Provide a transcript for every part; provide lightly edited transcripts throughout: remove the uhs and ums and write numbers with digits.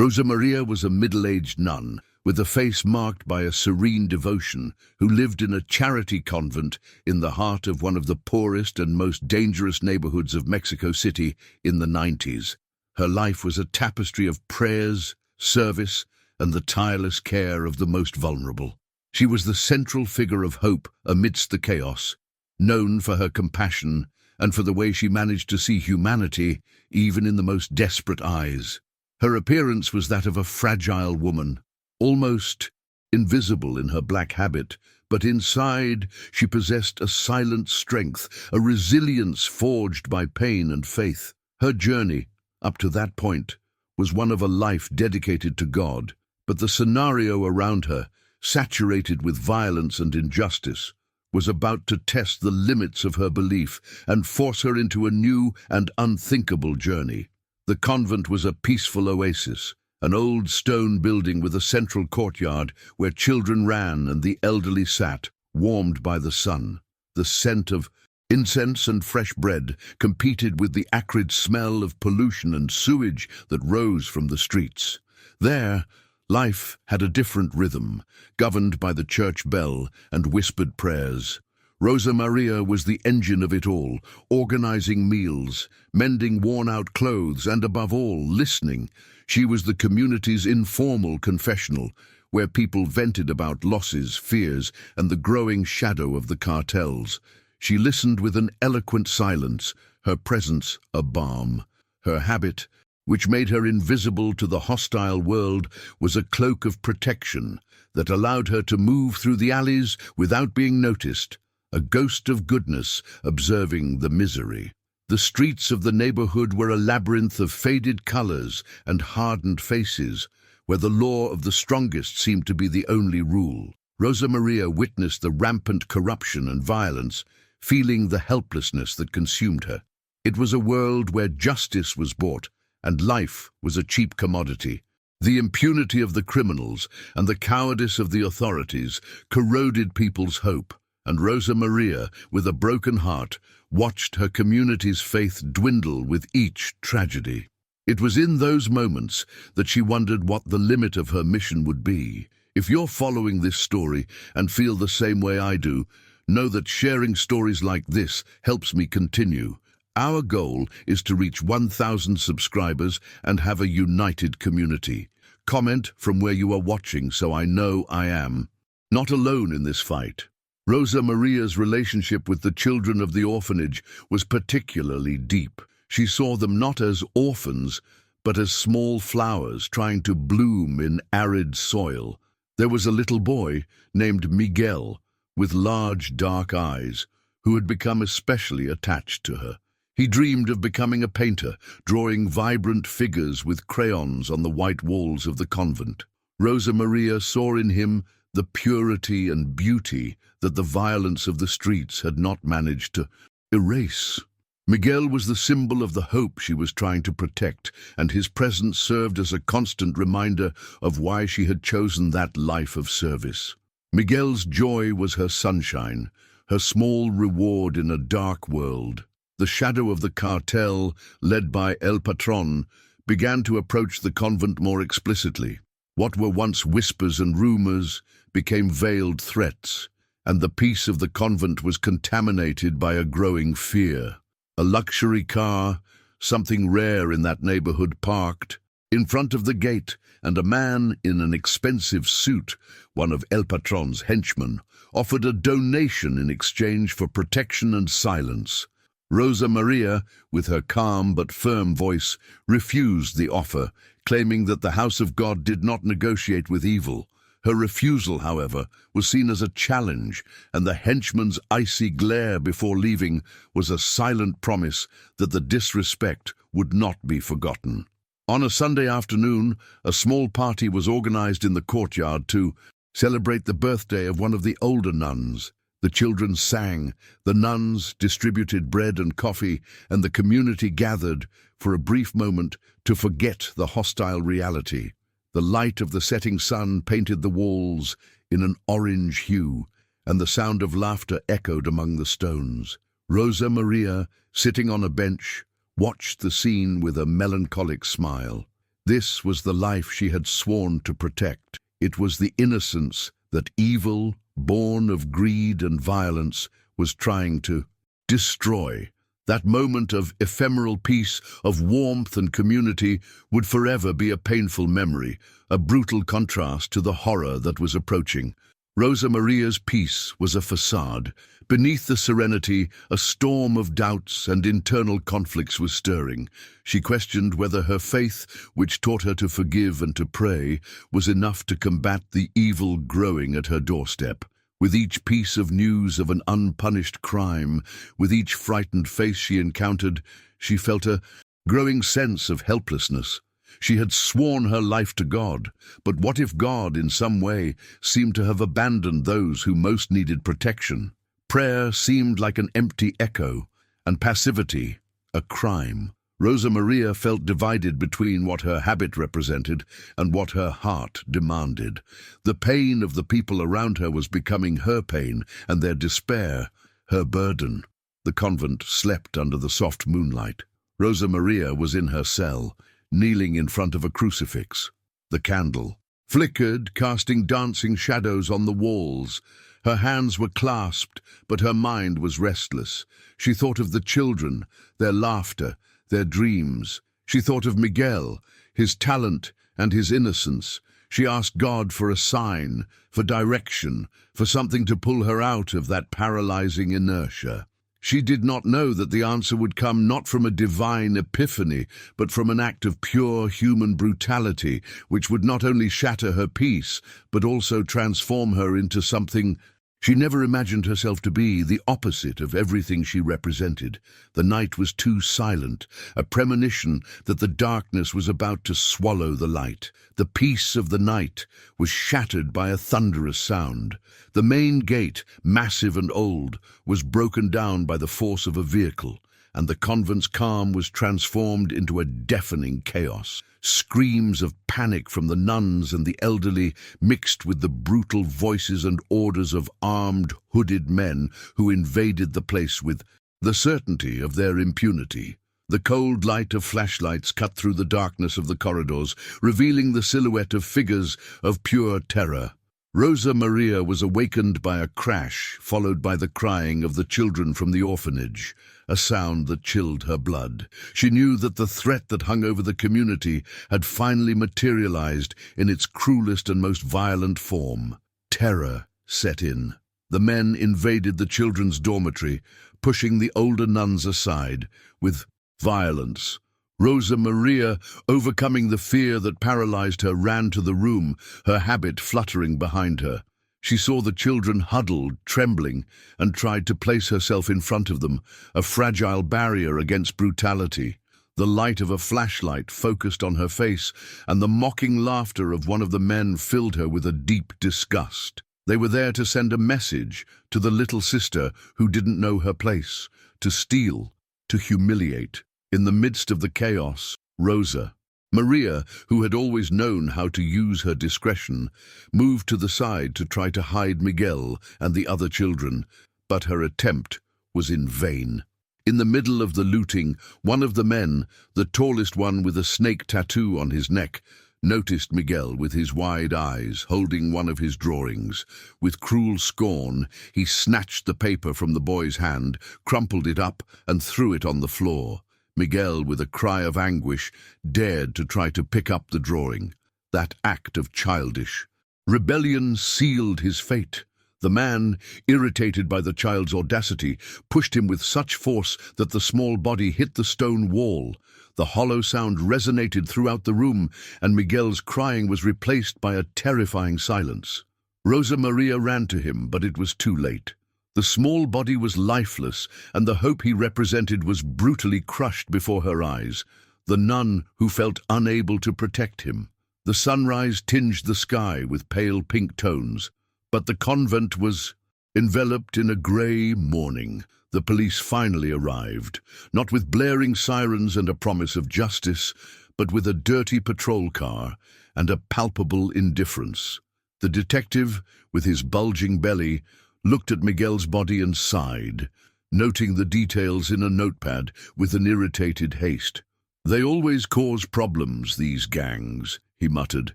Rosa Maria was a middle-aged nun, with a face marked by a serene devotion, who lived in a charity convent in the heart of one of the poorest and most dangerous neighborhoods of Mexico City in the 90s. Her life was a tapestry of prayers, service, and the tireless care of the most vulnerable. She was the central figure of hope amidst the chaos, known for her compassion and for the way she managed to see humanity even in the most desperate eyes. Her appearance was that of a fragile woman, almost invisible in her black habit, but inside she possessed a silent strength, a resilience forged by pain and faith. Her journey, up to that point, was one of a life dedicated to God, but the scenario around her, saturated with violence and injustice, was about to test the limits of her belief and force her into a new and unthinkable journey. The convent was a peaceful oasis, an old stone building with a central courtyard where children ran and the elderly sat, warmed by the sun. The scent of incense and fresh bread competed with the acrid smell of pollution and sewage that rose from the streets. There, life had a different rhythm, governed by the church bell and whispered prayers. Rosa Maria was the engine of it all, organizing meals, mending worn-out clothes, and above all, listening. She was the community's informal confessional, where people vented about losses, fears, and the growing shadow of the cartels. She listened with an eloquent silence, her presence a balm. Her habit, which made her invisible to the hostile world, was a cloak of protection that allowed her to move through the alleys without being noticed, a ghost of goodness observing the misery. The streets of the neighborhood were a labyrinth of faded colors and hardened faces, where the law of the strongest seemed to be the only rule. Rosa Maria witnessed the rampant corruption and violence, feeling the helplessness that consumed her. It was a world where justice was bought and life was a cheap commodity. The impunity of the criminals and the cowardice of the authorities corroded people's hope, and Rosa Maria, with a broken heart, watched her community's faith dwindle with each tragedy. It was in those moments that she wondered what the limit of her mission would be. If you're following this story and feel the same way I do, know that sharing stories like this helps me continue. Our goal is to reach 1,000 subscribers and have a united community. Comment from where you are watching so I know I am not alone in this fight. Rosa Maria's relationship with the children of the orphanage was particularly deep. She saw them not as orphans, but as small flowers trying to bloom in arid soil. There was a little boy named Miguel, with large dark eyes, who had become especially attached to her. He dreamed of becoming a painter, drawing vibrant figures with crayons on the white walls of the convent. Rosa Maria saw in him the purity and beauty that the violence of the streets had not managed to erase. Miguel was the symbol of the hope she was trying to protect, and his presence served as a constant reminder of why she had chosen that life of service. Miguel's joy was her sunshine, her small reward in a dark world. The shadow of the cartel, led by El Patron, began to approach the convent more explicitly. What were once whispers and rumors became veiled threats, and the peace of the convent was contaminated by a growing fear. A luxury car, something rare in that neighborhood, parked in front of the gate, and a man in an expensive suit, one of El Patron's henchmen, offered a donation in exchange for protection and silence. Rosa Maria, with her calm but firm voice, refused the offer, claiming that the house of God did not negotiate with evil. Her refusal, however, was seen as a challenge, and the henchman's icy glare before leaving was a silent promise that the disrespect would not be forgotten. On a Sunday afternoon, a small party was organized in the courtyard to celebrate the birthday of one of the older nuns. The children sang, the nuns distributed bread and coffee, and the community gathered for a brief moment to forget the hostile reality. The light of the setting sun painted the walls in an orange hue, and the sound of laughter echoed among the stones. Rosa Maria, sitting on a bench, watched the scene with a melancholic smile. This was the life she had sworn to protect. It was the innocence that evil, born of greed and violence, was trying to destroy. That moment of ephemeral peace, of warmth and community, would forever be a painful memory, a brutal contrast to the horror that was approaching. Rosa Maria's peace was a facade. Beneath the serenity, a storm of doubts and internal conflicts was stirring. She questioned whether her faith, which taught her to forgive and to pray, was enough to combat the evil growing at her doorstep. With each piece of news of an unpunished crime, with each frightened face she encountered, she felt a growing sense of helplessness. She had sworn her life to God, but what if God, in some way, seemed to have abandoned those who most needed protection? Prayer seemed like an empty echo, and passivity a crime. Rosa Maria felt divided between what her habit represented and what her heart demanded. The pain of the people around her was becoming her pain, and their despair her burden. The convent slept under the soft moonlight. Rosa Maria was in her cell, kneeling in front of a crucifix. The candle flickered, casting dancing shadows on the walls. Her hands were clasped, but her mind was restless. She thought of the children, their laughter, their dreams. She thought of Miguel, his talent and his innocence. She asked God for a sign, for direction, for something to pull her out of that paralyzing inertia. She did not know that the answer would come not from a divine epiphany, but from an act of pure human brutality, which would not only shatter her peace, but also transform her into something she never imagined herself to be, the opposite of everything she represented. The night was too silent, a premonition that the darkness was about to swallow the light. The peace of the night was shattered by a thunderous sound. The main gate, massive and old, was broken down by the force of a vehicle, and the convent's calm was transformed into a deafening chaos. Screams of panic from the nuns and the elderly mixed with the brutal voices and orders of armed, hooded men who invaded the place with the certainty of their impunity. The cold light of flashlights cut through the darkness of the corridors, revealing the silhouette of figures of pure terror. Rosa Maria was awakened by a crash, followed by the crying of the children from the orphanage, a sound that chilled her blood. She knew that the threat that hung over the community had finally materialized in its cruelest and most violent form. Terror set in. The men invaded the children's dormitory, pushing the older nuns aside with violence. Rosa Maria, overcoming the fear that paralyzed her, ran to the room, her habit fluttering behind her. She saw the children huddled, trembling, and tried to place herself in front of them, a fragile barrier against brutality. The light of a flashlight focused on her face, and the mocking laughter of one of the men filled her with a deep disgust. They were there to send a message to the little sister who didn't know her place, to steal, to humiliate. In the midst of the chaos, Rosa Maria, who had always known how to use her discretion, moved to the side to try to hide Miguel and the other children, but her attempt was in vain. In the middle of the looting, one of the men, the tallest one with a snake tattoo on his neck, noticed Miguel with his wide eyes, holding one of his drawings. With cruel scorn, he snatched the paper from the boy's hand, crumpled it up, and threw it on the floor. Miguel, with a cry of anguish, dared to try to pick up the drawing. That act of childish rebellion sealed his fate. The man, irritated by the child's audacity, pushed him with such force that the small body hit the stone wall. The hollow sound resonated throughout the room, and Miguel's crying was replaced by a terrifying silence. Rosa Maria ran to him, but it was too late. The small body was lifeless, and the hope he represented was brutally crushed before her eyes. The nun who felt unable to protect him. The sunrise tinged the sky with pale pink tones, but the convent was enveloped in a grey morning. The police finally arrived, not with blaring sirens and a promise of justice, but with a dirty patrol car and a palpable indifference. The detective, with his bulging belly, looked at Miguel's body and sighed, noting the details in a notepad with an irritated haste. They always cause problems, these gangs, he muttered,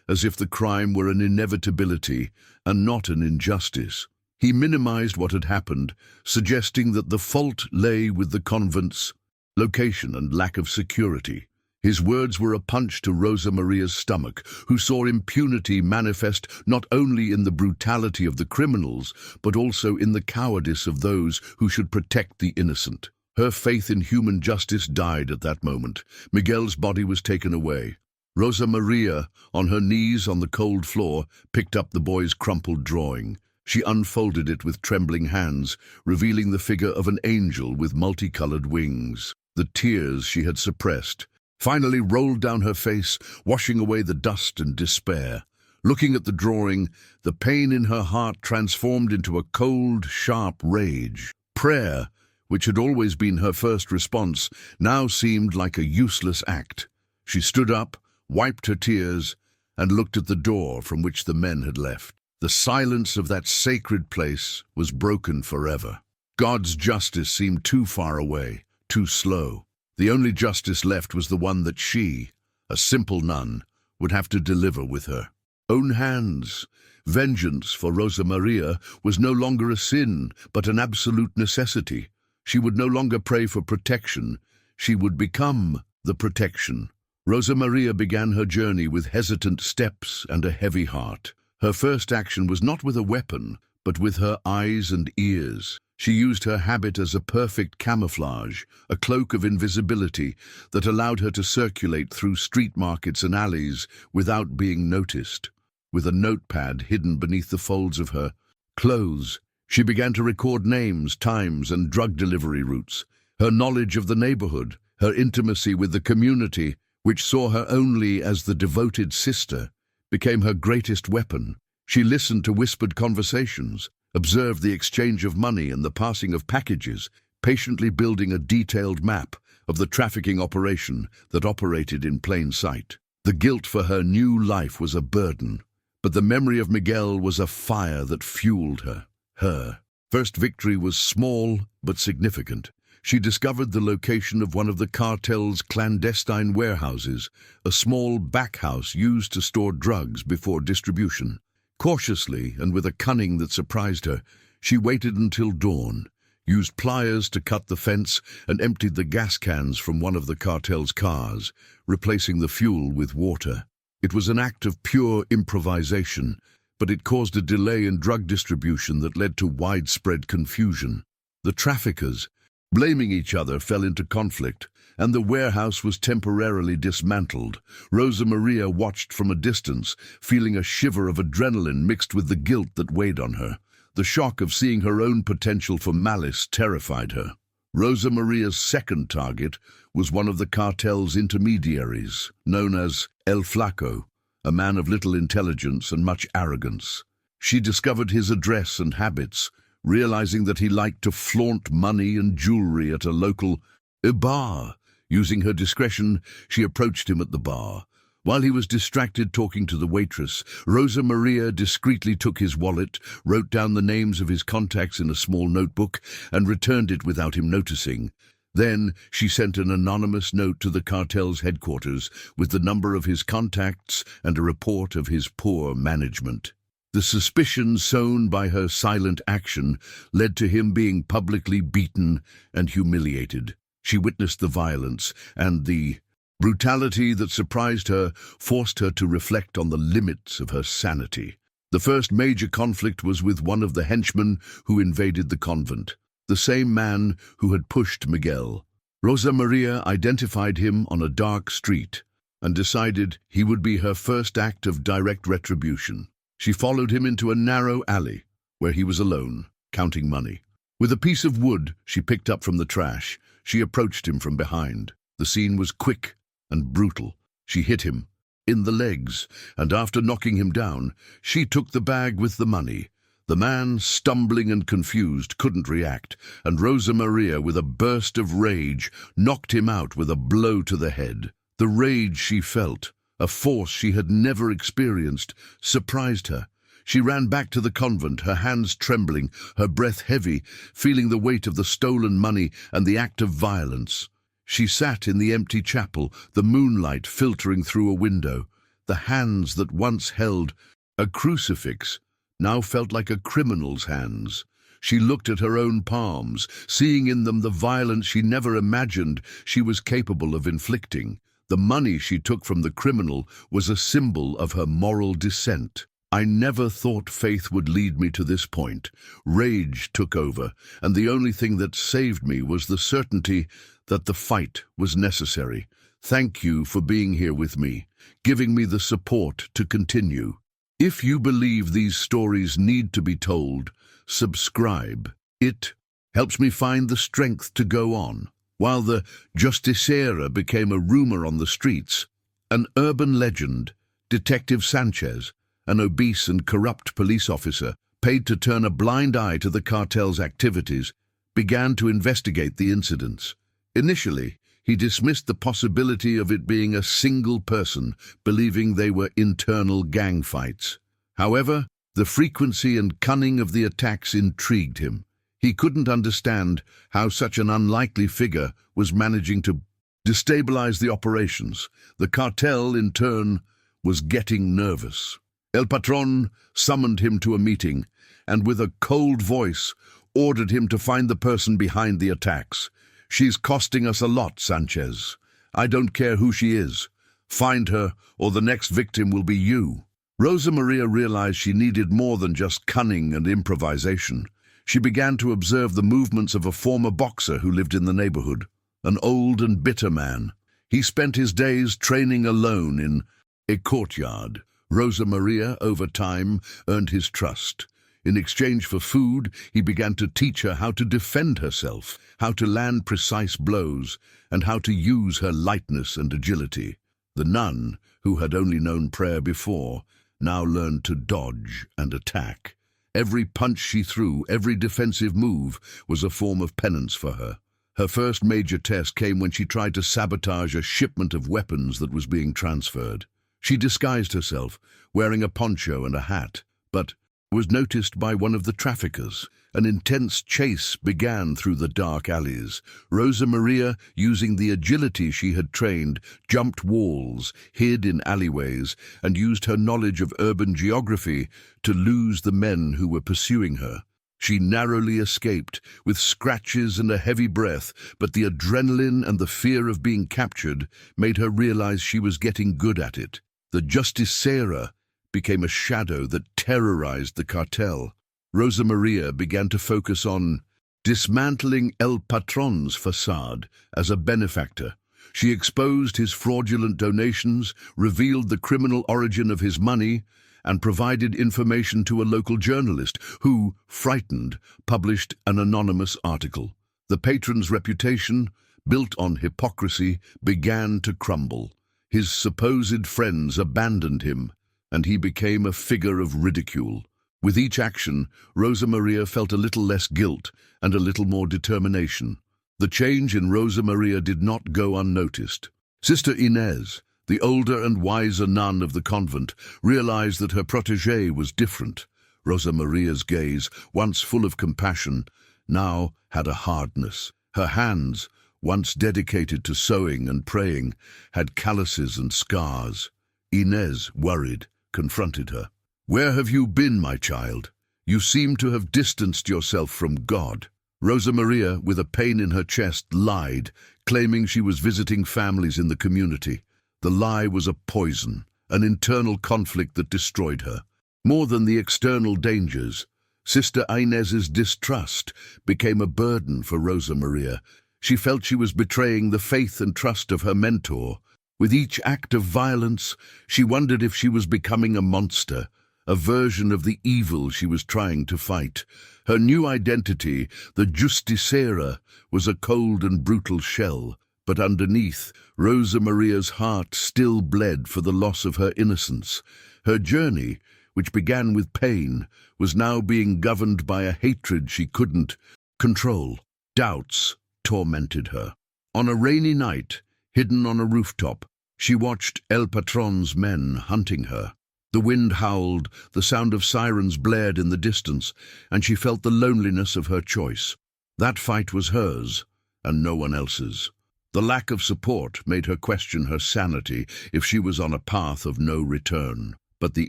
as if the crime were an inevitability and not an injustice. He minimized what had happened, suggesting that the fault lay with the convent's location and lack of security. His words were a punch to Rosa Maria's stomach, who saw impunity manifest not only in the brutality of the criminals, but also in the cowardice of those who should protect the innocent. Her faith in human justice died at that moment. Miguel's body was taken away. Rosa Maria, on her knees on the cold floor, picked up the boy's crumpled drawing. She unfolded it with trembling hands, revealing the figure of an angel with multicolored wings. The tears she had suppressed finally rolled down her face, washing away the dust and despair. Looking at the drawing, the pain in her heart transformed into a cold, sharp rage. Prayer, which had always been her first response, now seemed like a useless act. She stood up, wiped her tears, and looked at the door from which the men had left. The silence of that sacred place was broken forever. God's justice seemed too far away, too slow. The only justice left was the one that she, a simple nun, would have to deliver with her own hands. Vengeance for Rosa Maria was no longer a sin, but an absolute necessity. She would no longer pray for protection. She would become the protection. Rosa Maria began her journey with hesitant steps and a heavy heart. Her first action was not with a weapon, but with her eyes and ears. She used her habit as a perfect camouflage, a cloak of invisibility that allowed her to circulate through street markets and alleys without being noticed. With a notepad hidden beneath the folds of her clothes, she began to record names, times, and drug delivery routes. Her knowledge of the neighborhood, her intimacy with the community, which saw her only as the devoted sister, became her greatest weapon. She listened to whispered conversations, observed the exchange of money and the passing of packages, patiently building a detailed map of the trafficking operation that operated in plain sight. The guilt for her new life was a burden, but the memory of Miguel was a fire that fueled her. Her first victory was small but significant. She discovered the location of one of the cartel's clandestine warehouses, a small back house used to store drugs before distribution. Cautiously, and with a cunning that surprised her, she waited until dawn, used pliers to cut the fence, and emptied the gas cans from one of the cartel's cars, replacing the fuel with water. It was an act of pure improvisation, but it caused a delay in drug distribution that led to widespread confusion. The traffickers, blaming each other, fell into conflict, and the warehouse was temporarily dismantled. Rosa Maria watched from a distance, feeling a shiver of adrenaline mixed with the guilt that weighed on her. The shock of seeing her own potential for malice terrified her. Rosa Maria's second target was one of the cartel's intermediaries, known as El Flaco, a man of little intelligence and much arrogance. She discovered his address and habits, realizing that he liked to flaunt money and jewelry at a local bar. Using her discretion, she approached him at the bar. While he was distracted talking to the waitress, Rosa Maria discreetly took his wallet, wrote down the names of his contacts in a small notebook, and returned it without him noticing. Then she sent an anonymous note to the cartel's headquarters with the number of his contacts and a report of his poor management. The suspicion sown by her silent action led to him being publicly beaten and humiliated. She witnessed the violence, and the brutality that surprised her forced her to reflect on the limits of her sanity. The first major conflict was with one of the henchmen who invaded the convent, the same man who had pushed Miguel. Rosa Maria identified him on a dark street and decided he would be her first act of direct retribution. She followed him into a narrow alley where he was alone, counting money. With a piece of wood she picked up from the trash, she approached him from behind. The scene was quick and brutal. She hit him in the legs, and after knocking him down, she took the bag with the money. The man, stumbling and confused, couldn't react, and Rosa Maria, with a burst of rage, knocked him out with a blow to the head. The rage she felt, a force she had never experienced, surprised her. She ran back to the convent, her hands trembling, her breath heavy, feeling the weight of the stolen money and the act of violence. She sat in the empty chapel, the moonlight filtering through a window. The hands that once held a crucifix now felt like a criminal's hands. She looked at her own palms, seeing in them the violence she never imagined she was capable of inflicting. The money she took from the criminal was a symbol of her moral descent. I never thought faith would lead me to this point. Rage took over, and the only thing that saved me was the certainty that the fight was necessary. Thank you for being here with me, giving me the support to continue. If you believe these stories need to be told, subscribe. It helps me find the strength to go on. While the Justiciera became a rumor on the streets, an urban legend, Detective Sanchez, an obese and corrupt police officer, paid to turn a blind eye to the cartel's activities, began to investigate the incidents. Initially, he dismissed the possibility of it being a single person, believing they were internal gang fights. However, the frequency and cunning of the attacks intrigued him. He couldn't understand how such an unlikely figure was managing to destabilize the operations. The cartel, in turn, was getting nervous. El Patron summoned him to a meeting and, with a cold voice, ordered him to find the person behind the attacks. "She's costing us a lot, Sanchez. I don't care who she is. Find her, or the next victim will be you." Rosa Maria realized she needed more than just cunning and improvisation. She began to observe the movements of a former boxer who lived in the neighborhood, an old and bitter man. He spent his days training alone in a courtyard. Rosa Maria, over time, earned his trust. In exchange for food, he began to teach her how to defend herself, how to land precise blows, and how to use her lightness and agility. The nun, who had only known prayer before, now learned to dodge and attack. Every punch she threw, every defensive move, was a form of penance for her. Her first major test came when she tried to sabotage a shipment of weapons that was being transferred. She disguised herself, wearing a poncho and a hat, but was noticed by one of the traffickers. An intense chase began through the dark alleys. Rosa Maria, using the agility she had trained, jumped walls, hid in alleyways, and used her knowledge of urban geography to lose the men who were pursuing her. She narrowly escaped, with scratches and a heavy breath, but the adrenaline and the fear of being captured made her realize she was getting good at it. The Justiciera became a shadow that terrorized the cartel. Rosa Maria began to focus on dismantling El Patron's facade as a benefactor. She exposed his fraudulent donations, revealed the criminal origin of his money, and provided information to a local journalist who, frightened, published an anonymous article. The patron's reputation, built on hypocrisy, began to crumble. His supposed friends abandoned him, and he became a figure of ridicule. With each action, Rosa Maria felt a little less guilt and a little more determination. The change in Rosa Maria did not go unnoticed. Sister Inez, the older and wiser nun of the convent, realized that her protégée was different. Rosa Maria's gaze, once full of compassion, now had a hardness. Her hands, once dedicated to sewing and praying, had calluses and scars. Inez, worried, confronted her. "Where have you been, my child? You seem to have distanced yourself from God." Rosa Maria, with a pain in her chest, lied, claiming she was visiting families in the community. The lie was a poison, an internal conflict that destroyed her. More than the external dangers, Sister Inez's distrust became a burden for Rosa Maria. She felt she was betraying the faith and trust of her mentor. With each act of violence, she wondered if she was becoming a monster, a version of the evil she was trying to fight. Her new identity, the Justiciera, was a cold and brutal shell, but underneath, Rosa Maria's heart still bled for the loss of her innocence. Her journey, which began with pain, was now being governed by a hatred she couldn't control. Doubts tormented her. On a rainy night, hidden on a rooftop, she watched El Patron's men hunting her. The wind howled, the sound of sirens blared in the distance, and she felt the loneliness of her choice. That fight was hers, and no one else's. The lack of support made her question her sanity if she was on a path of no return. But the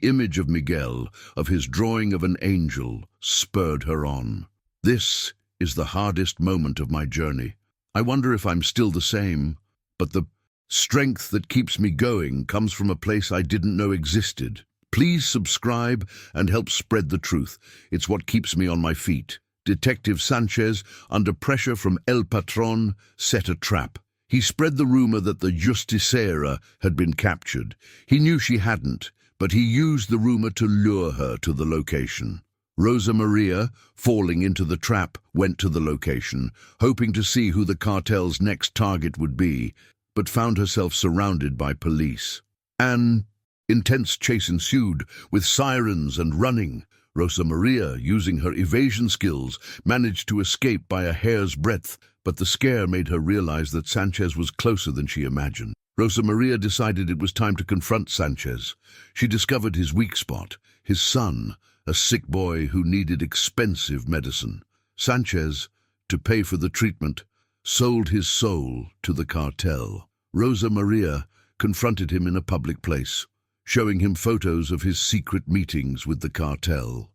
image of Miguel, of his drawing of an angel, spurred her on. This is the hardest moment of my journey. I wonder if I'm still the same, but the strength that keeps me going comes from a place I didn't know existed. Please subscribe and help spread the truth. It's what keeps me on my feet. Detective Sanchez, under pressure from El Patron, set a trap. He spread the rumor that the Justiciera had been captured. He knew she hadn't, but he used the rumor to lure her to the location. Rosa Maria, falling into the trap, went to the location, hoping to see who the cartel's next target would be, but found herself surrounded by police. An intense chase ensued, with sirens and running. Rosa Maria, using her evasion skills, managed to escape by a hair's breadth, but the scare made her realize that Sanchez was closer than she imagined. Rosa Maria decided it was time to confront Sanchez. She discovered his weak spot, his son, a sick boy who needed expensive medicine. Sanchez, to pay for the treatment, sold his soul to the cartel. Rosa Maria confronted him in a public place, showing him photos of his secret meetings with the cartel.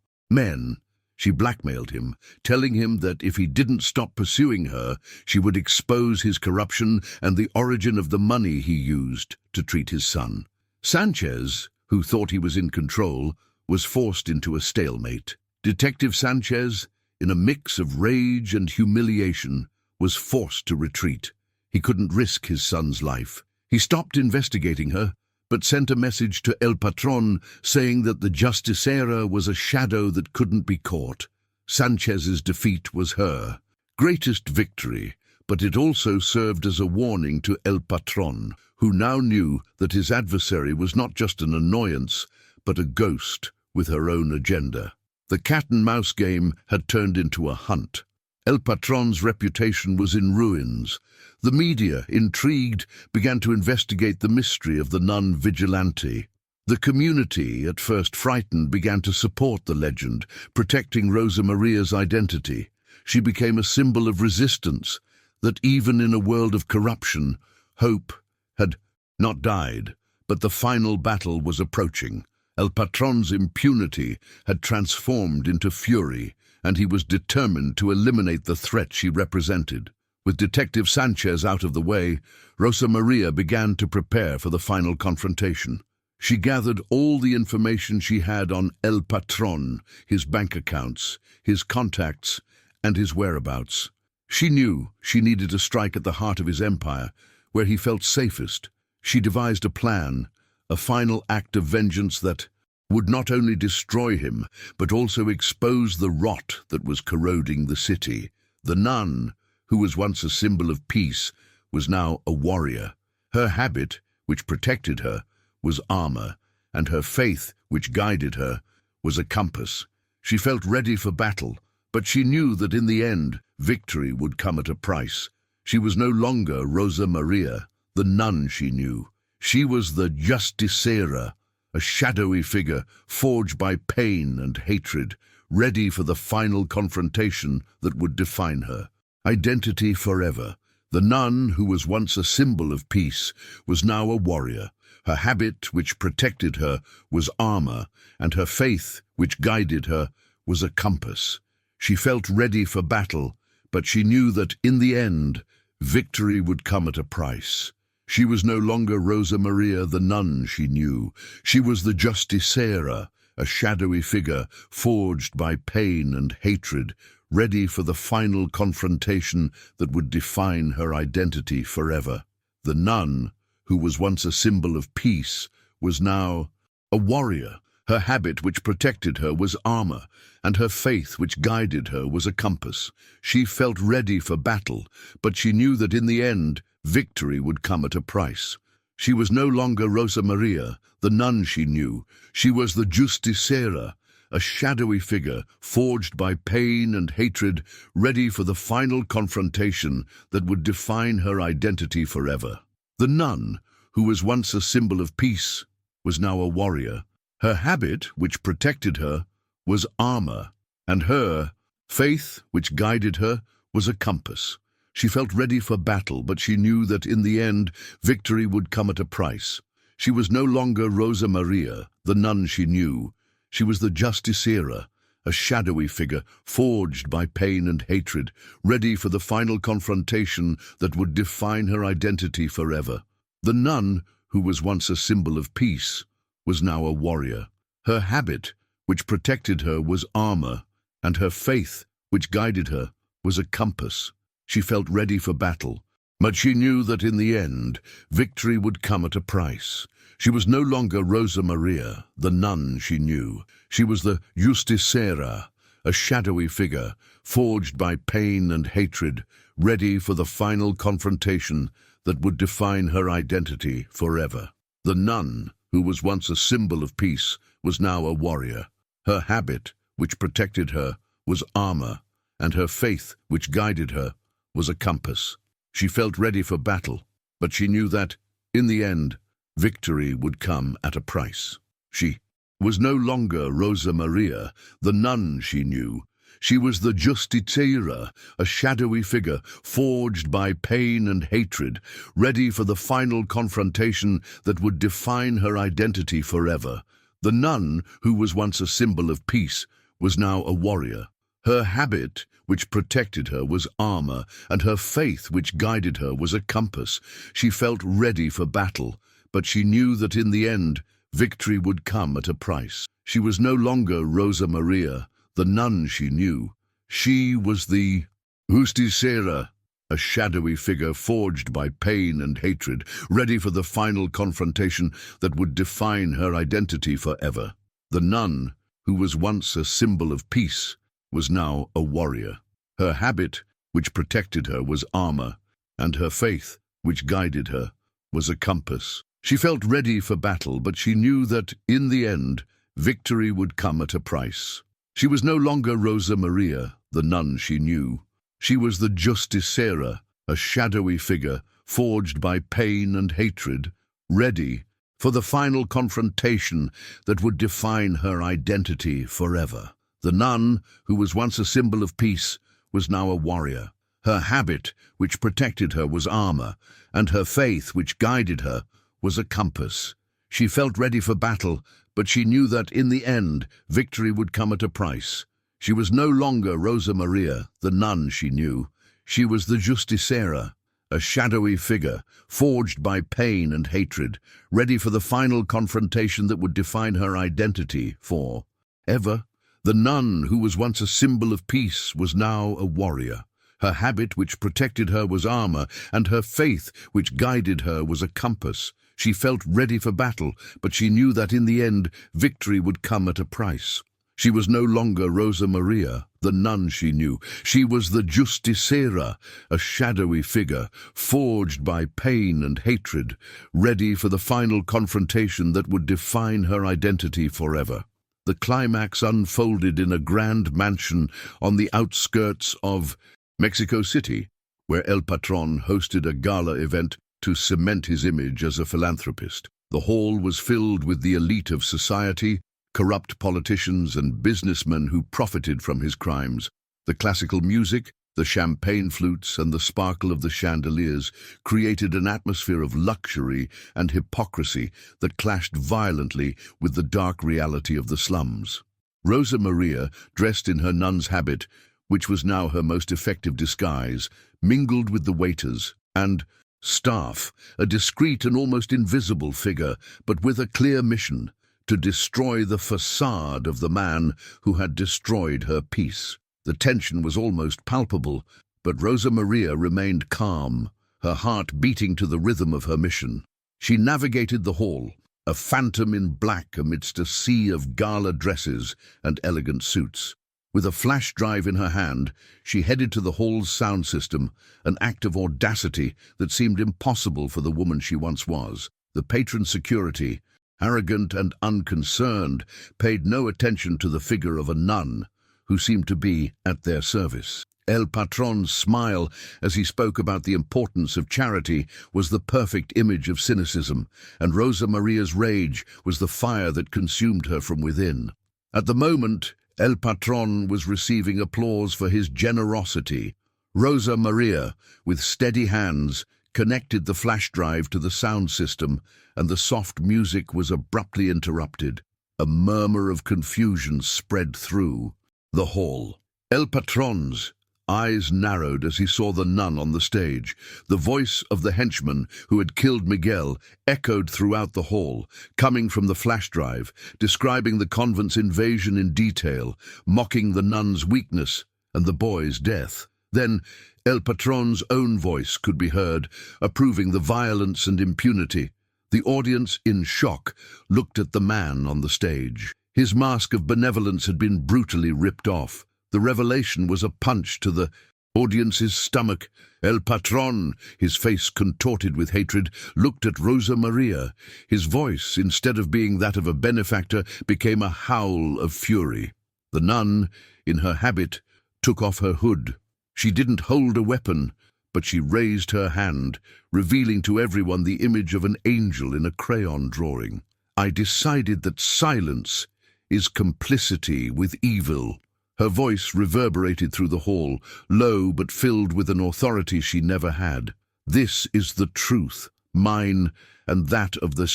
She blackmailed him, telling him that if he didn't stop pursuing her, she would expose his corruption and the origin of the money he used to treat his son. Sanchez, who thought he was in control, was forced into a stalemate. Detective Sanchez, in a mix of rage and humiliation, was forced to retreat. He couldn't risk his son's life. He stopped investigating her, but sent a message to El Patron saying that the Justiciera was a shadow that couldn't be caught. Sanchez's defeat was her greatest victory, but it also served as a warning to El Patron, who now knew that his adversary was not just an annoyance, but a ghost with her own agenda. The cat-and-mouse game had turned into a hunt. El Patron's reputation was in ruins. The media, intrigued, began to investigate the mystery of the NUN vigilante. The community, at first frightened, began to support the legend, protecting Rosa Maria's identity. She became a symbol of resistance, that even in a world of corruption, hope had not died, but the final battle was approaching. El Patron's impunity had transformed into fury, and he was determined to eliminate the threat she represented. With Detective Sanchez out of the way, Rosa Maria began to prepare for the final confrontation. She gathered all the information she had on El Patron, his bank accounts, his contacts, and his whereabouts. She knew she needed to strike at the heart of his empire, where he felt safest. She devised a plan, a final act of vengeance that would not only destroy him, but also expose the rot that was corroding the city. The nun, who was once a symbol of peace, was now a warrior. Her habit, which protected her, was armor, and her faith, which guided her, was a compass. She felt ready for battle, but she knew that in the end, victory would come at a price. She was no longer Rosa Maria, the nun she knew. She was the Justiciera, a shadowy figure forged by pain and hatred, ready for the final confrontation that would define her. Identity forever. The nun, who was once a symbol of peace, was now a warrior. Her habit, which protected her, was armor, and her faith, which guided her, was a compass. She felt ready for battle, but she knew that, in the end, victory would come at a price. She was no longer Rosa Maria, the nun she knew. She was the Justiciera, a shadowy figure forged by pain and hatred, ready for the final confrontation that would define her identity forever. The nun, who was once a symbol of peace, was now a warrior. Her habit which protected her was armor, and her faith which guided her was a compass. She felt ready for battle, but she knew that in the end, victory would come at a price. She was no longer Rosa Maria, the nun she knew. She was the Justiciera, a shadowy figure forged by pain and hatred, ready for the final confrontation that would define her identity forever. The nun, who was once a symbol of peace, was now a warrior. Her habit, which protected her, was armor, and her faith, which guided her, was a compass. She felt ready for battle, but she knew that in the end, victory would come at a price. She was no longer Rosa Maria, the nun she knew. She was the Justiciera, a shadowy figure forged by pain and hatred, ready for the final confrontation that would define her identity forever. The nun, who was once a symbol of peace, was now a warrior. Her habit, which protected her, was armor, and her faith, which guided her, was a compass. She felt ready for battle, but she knew that in the end, victory would come at a price. She was no longer Rosa Maria, the nun she knew. She was the Justiciera, a shadowy figure, forged by pain and hatred, ready for the final confrontation that would define her identity forever. The nun, who was once a symbol of peace, was now a warrior. Her habit, which protected her, was armor, and her faith, which guided her, was a compass. She felt ready for battle, but she knew that, in the end, victory would come at a price. She was no longer Rosa Maria, the nun she knew. She was the Justiciera, a shadowy figure forged by pain and hatred, ready for the final confrontation that would define her identity forever. The nun, who was once a symbol of peace, was now a warrior. Her habit, which protected her, was armor, and her faith, which guided her, was a compass. She felt ready for battle, but she knew that in the end, victory would come at a price. She was no longer Rosa Maria, the nun she knew. She was the Justiciera, a shadowy figure forged by pain and hatred, ready for the final confrontation that would define her identity forever. The nun, who was once a symbol of peace, was now a warrior. Her habit, which protected her, was armor, and her faith, which guided her, was a compass. She felt ready for battle, but she knew that, in the end, victory would come at a price. She was no longer Rosa Maria, the nun she knew. She was the Justiciera, a shadowy figure forged by pain and hatred, ready for the final confrontation that would define her identity forever. The nun, who was once a symbol of peace, was now a warrior. Her habit, which protected her, was armor, and her faith, which guided her, was a compass. She felt ready for battle, but she knew that, in the end, victory would come at a price. She was no longer Rosa Maria, the nun she knew. She was the Justiciera, a shadowy figure, forged by pain and hatred, ready for the final confrontation that would define her identity forever. The nun, who was once a symbol of peace, was now a warrior. Her habit, which protected her, was armor, and her faith, which guided her, was a compass. She felt ready for battle, but she knew that in the end, victory would come at a price. She was no longer Rosa Maria, the nun she knew. She was the Justiciera, a shadowy figure, forged by pain and hatred, ready for the final confrontation that would define her identity forever. The climax unfolded in a grand mansion on the outskirts of Mexico City, where El Patron hosted a gala event to cement his image as a philanthropist. The hall was filled with the elite of society, corrupt politicians and businessmen who profited from his crimes. The classical music, the champagne flutes, and the sparkle of the chandeliers created an atmosphere of luxury and hypocrisy that clashed violently with the dark reality of the slums. Rosa Maria, dressed in her nun's habit, which was now her most effective disguise, mingled with the waiters and staff, a discreet and almost invisible figure, but with a clear mission: to destroy the facade of the man who had destroyed her peace. The tension was almost palpable, but Rosa Maria remained calm, her heart beating to the rhythm of her mission. She navigated the hall, a phantom in black amidst a sea of gala dresses and elegant suits. With a flash drive in her hand, she headed to the hall's sound system, an act of audacity that seemed impossible for the woman she once was. The patron security, arrogant and unconcerned, paid no attention to the figure of a nun who seemed to be at their service. El Patron's smile, as he spoke about the importance of charity, was the perfect image of cynicism, and Rosa Maria's rage was the fire that consumed her from within. At the moment, El Patron was receiving applause for his generosity Rosa Maria, with steady hands, connected the flash drive to the sound system, and the soft music was abruptly interrupted. A murmur of confusion spread through the hall. El Patron's eyes narrowed as he saw the nun on the stage. The voice of the henchman who had killed Miguel echoed throughout the hall, coming from the flash drive, describing the convent's invasion in detail, mocking the nun's weakness and the boy's death. Then El Patron's own voice could be heard, approving the violence and impunity. The audience, in shock, looked at the man on the stage. His mask of benevolence had been brutally ripped off. The revelation was a punch to the audience's stomach. El Patron, his face contorted with hatred, looked at Rosa Maria. His voice, instead of being that of a benefactor, became a howl of fury. The nun, in her habit, took off her hood. She didn't hold a weapon, but she raised her hand, revealing to everyone the image of an angel in a crayon drawing. "I decided that silence is complicity with evil." Her voice reverberated through the hall, low but filled with an authority she never had. "This is the truth, mine and that of the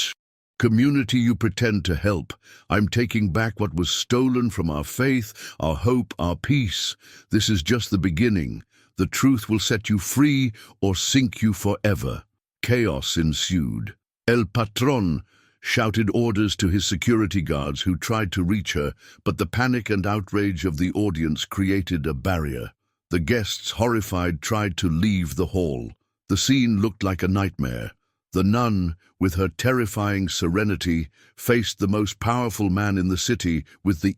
community you pretend to help. I'm taking back what was stolen from our faith, our hope, our peace. This is just the beginning. The truth will set you free or sink you forever." Chaos ensued. El Patron shouted orders to his security guards who tried to reach her, but the panic and outrage of the audience created a barrier. The guests, horrified, tried to leave the hall. The scene looked like a nightmare. The nun, with her terrifying serenity, faced the most powerful man in the city with the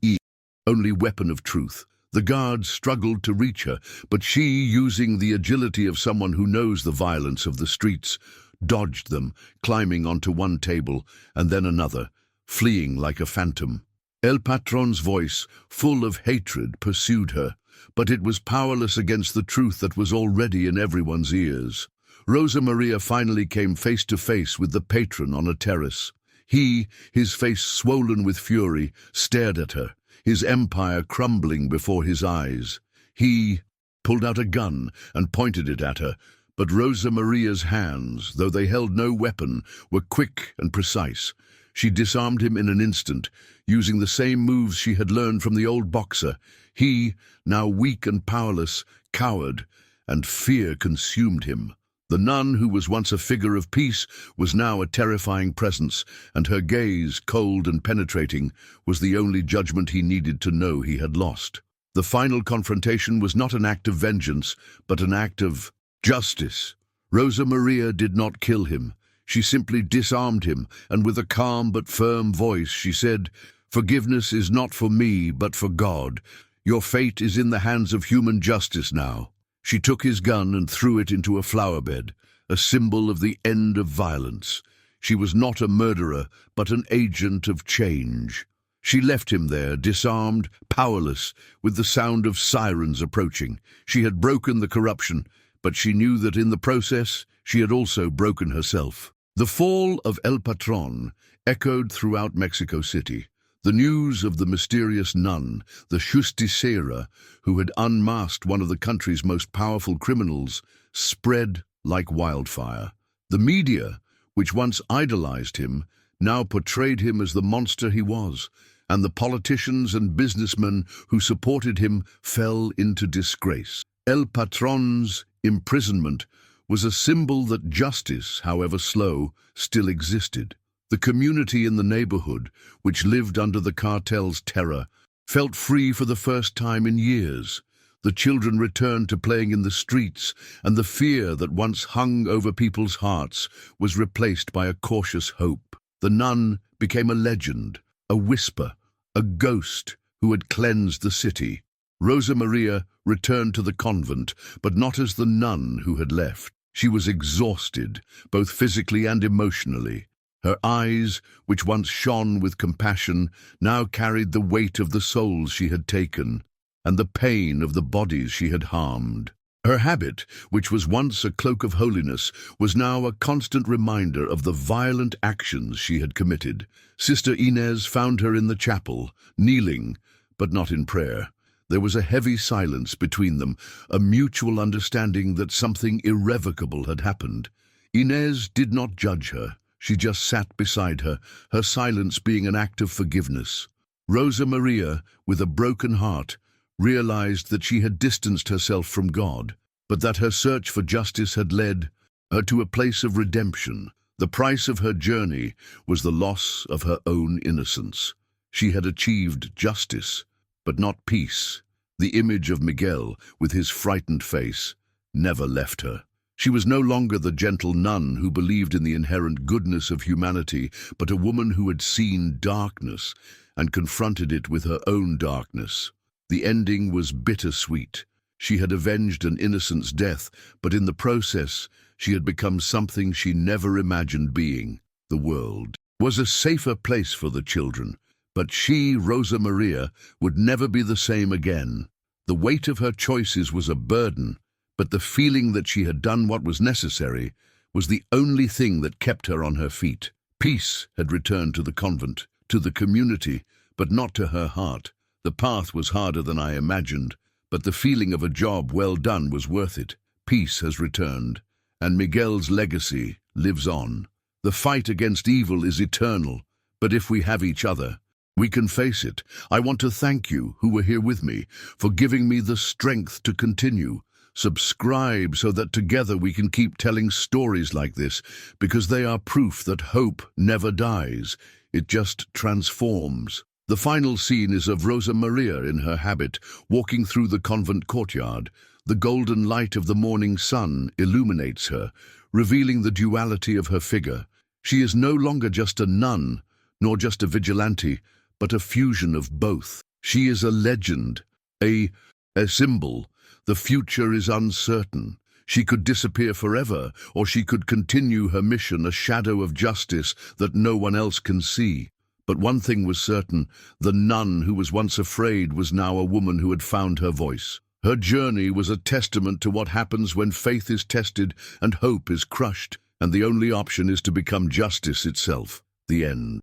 only weapon of truth. The guards struggled to reach her, but she, using the agility of someone who knows the violence of the streets, dodged them, climbing onto one table and then another, fleeing like a phantom. El Patron's voice, full of hatred, pursued her, but it was powerless against the truth that was already in everyone's ears. Rosa Maria finally came face to face with the patron on a terrace. He, his face swollen with fury, stared at her, his empire crumbling before his eyes. He pulled out a gun and pointed it at her, but Rosa Maria's hands, though they held no weapon, were quick and precise. She disarmed him in an instant, using the same moves she had learned from the old boxer. He, now weak and powerless, cowered, and fear consumed him. The nun, who was once a figure of peace, was now a terrifying presence, and her gaze, cold and penetrating, was the only judgment he needed to know he had lost. The final confrontation was not an act of vengeance, but an act of justice. Rosa Maria did not kill him. She simply disarmed him, and with a calm but firm voice she said, "Forgiveness is not for me, but for God. Your fate is in the hands of human justice now." She took his gun and threw it into a flower bed, a symbol of the end of violence. She was not a murderer, but an agent of change. She left him there, disarmed, powerless, with the sound of sirens approaching. She had broken the corruption, but she knew that in the process she had also broken herself. The fall of El Patron echoed throughout Mexico City. The news of the mysterious nun, the justiciera, who had unmasked one of the country's most powerful criminals, spread like wildfire. The media, which once idolized him, now portrayed him as the monster he was, and the politicians and businessmen who supported him fell into disgrace. El Patron's imprisonment was a symbol that justice, however slow, still existed. The community in the neighborhood, which lived under the cartel's terror, felt free for the first time in years. The children returned to playing in the streets, and the fear that once hung over people's hearts was replaced by a cautious hope. The nun became a legend, a whisper, a ghost who had cleansed the city. Rosa Maria returned to the convent, but not as the nun who had left. She was exhausted, both physically and emotionally. Her eyes, which once shone with compassion, now carried the weight of the souls she had taken, and the pain of the bodies she had harmed. Her habit, which was once a cloak of holiness, was now a constant reminder of the violent actions she had committed. Sister Inez found her in the chapel, kneeling, but not in prayer. There was a heavy silence between them, a mutual understanding that something irrevocable had happened. Inez did not judge her. She just sat beside her, her silence being an act of forgiveness. Rosa Maria, with a broken heart, realized that she had distanced herself from God, but that her search for justice had led her to a place of redemption. The price of her journey was the loss of her own innocence. She had achieved justice, but not peace. The image of Miguel, with his frightened face, never left her. She was no longer the gentle nun who believed in the inherent goodness of humanity, but a woman who had seen darkness and confronted it with her own darkness. The ending was bittersweet. She had avenged an innocent's death, but in the process, she had become something she never imagined being. The world was a safer place for the children, but she, Rosa Maria, would never be the same again. The weight of her choices was a burden, but the feeling that she had done what was necessary was the only thing that kept her on her feet. Peace had returned to the convent, to the community, but not to her heart. The path was harder than I imagined, but the feeling of a job well done was worth it. Peace has returned, and Miguel's legacy lives on. The fight against evil is eternal, but if we have each other, we can face it. I want to thank you, who were here with me, for giving me the strength to continue. Subscribe so that together we can keep telling stories like this, because they are proof that hope never dies. It just transforms. The final scene is of Rosa Maria in her habit, walking through the convent courtyard. The golden light of the morning sun illuminates her, revealing the duality of her figure. She is no longer just a nun, nor just a vigilante, but a fusion of both. She is a legend, a symbol. The future is uncertain. She could disappear forever, or she could continue her mission, a shadow of justice that no one else can see. But one thing was certain: the nun who was once afraid was now a woman who had found her voice. Her journey was a testament to what happens when faith is tested and hope is crushed, and the only option is to become justice itself. The end.